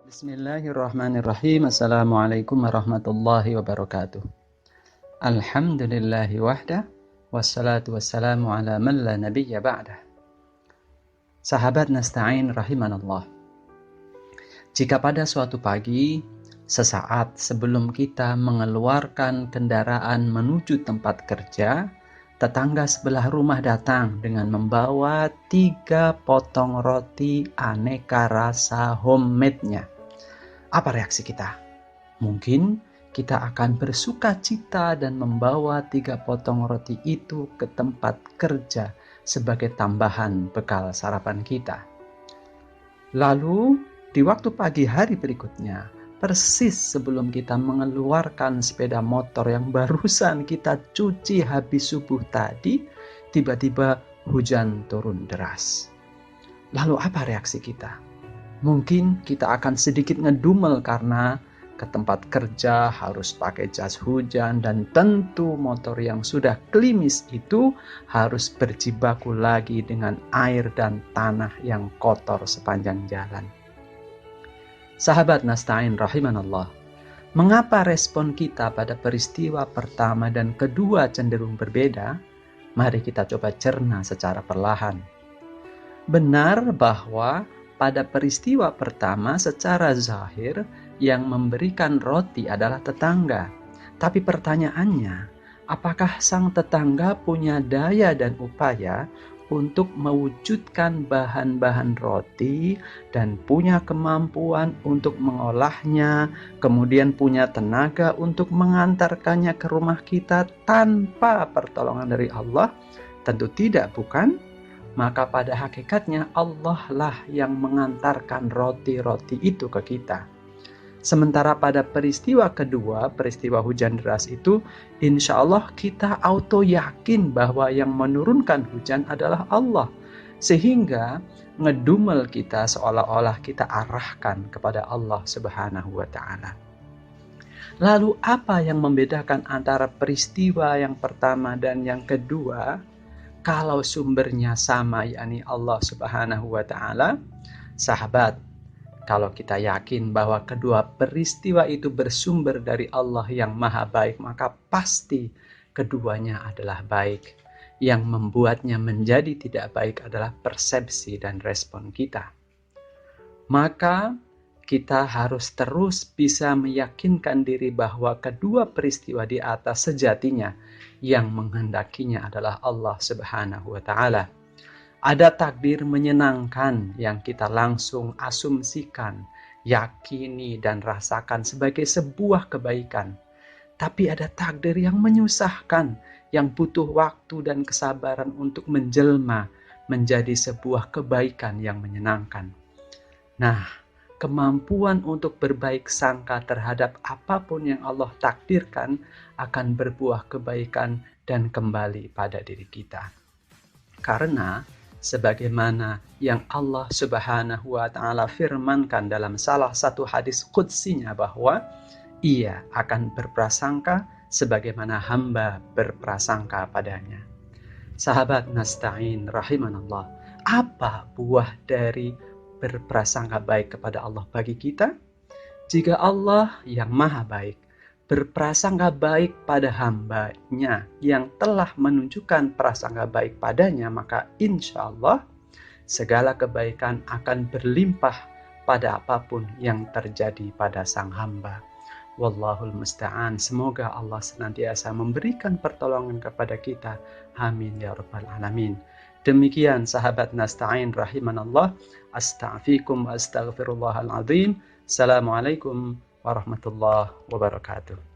Bismillahirrahmanirrahim. Assalamualaikum warahmatullahi wabarakatuh. Alhamdulillahi wahda, wassalatu wassalamu ala man la nabiyya ba'dah. Sahabat nasta'in rahimanallah. Jika pada suatu pagi, sesaat sebelum kita mengeluarkan kendaraan menuju tempat kerja, tetangga sebelah rumah datang dengan membawa 3 potong roti aneka rasa homemade-nya. Apa reaksi kita? Mungkin kita akan bersuka cita dan membawa 3 potong roti itu ke tempat kerja sebagai tambahan bekal sarapan kita. Lalu di waktu pagi hari berikutnya, persis sebelum kita mengeluarkan sepeda motor yang barusan kita cuci habis subuh tadi, tiba-tiba hujan turun deras. Lalu apa reaksi kita? Mungkin kita akan sedikit ngedumel karena ke tempat kerja harus pakai jas hujan dan tentu motor yang sudah klimis itu harus berjibaku lagi dengan air dan tanah yang kotor sepanjang jalan. Sahabat nasta'in rahimanallah, mengapa respon kita pada peristiwa pertama dan kedua cenderung berbeda? Mari kita coba cerna secara perlahan. Benar bahwa pada peristiwa pertama secara zahir yang memberikan roti adalah tetangga. Tapi pertanyaannya, apakah sang tetangga punya daya dan upaya untuk mewujudkan bahan-bahan roti dan punya kemampuan untuk mengolahnya, kemudian punya tenaga untuk mengantarkannya ke rumah kita tanpa pertolongan dari Allah? Tentu tidak, bukan? Maka pada hakikatnya Allah lah yang mengantarkan roti-roti itu ke kita. Sementara pada peristiwa kedua, peristiwa hujan deras itu, insya Allah kita auto yakin bahwa yang menurunkan hujan adalah Allah. Sehingga ngedumel kita seolah-olah kita arahkan kepada Allah Subhanahu wa Ta'ala. Lalu apa yang membedakan antara peristiwa yang pertama dan yang kedua? Kalau sumbernya sama, yakni Allah Subhanahu wa Ta'ala, sahabat, kalau kita yakin bahwa kedua peristiwa itu bersumber dari Allah yang Maha Baik, maka pasti keduanya adalah baik. Yang membuatnya menjadi tidak baik adalah persepsi dan respon kita. Maka kita harus terus bisa meyakinkan diri bahwa kedua peristiwa di atas sejatinya yang menghendakinya adalah Allah Subhanahu wa Ta'ala. Ada takdir menyenangkan yang kita langsung asumsikan, yakini dan rasakan sebagai sebuah kebaikan. Tapi ada takdir yang menyusahkan, yang butuh waktu dan kesabaran untuk menjelma menjadi sebuah kebaikan yang menyenangkan. Nah, kemampuan untuk berbaik sangka terhadap apapun yang Allah takdirkan akan berbuah kebaikan dan kembali pada diri kita. Karena sebagaimana yang Allah Subhanahu wa Ta'ala firmankan dalam salah satu hadis qudsinya bahwa Ia akan berprasangka sebagaimana hamba berprasangka padanya. Sahabat nasta'in rahimanallah, apa buah dari berprasangka baik kepada Allah bagi kita? Jika Allah yang maha baik berprasangka baik pada hambanya yang telah menunjukkan prasangka baik padanya, maka insya Allah segala kebaikan akan berlimpah pada apapun yang terjadi pada sang hamba. Wallahul musta'an. Semoga Allah senantiasa memberikan pertolongan kepada kita. Amin ya rabbal alamin. Demikian sahabat nasta'in rahimanallah. Astaghfirukum wa astaghfirullahal azim. Assalamualaikum warahmatullahi wabarakatuh.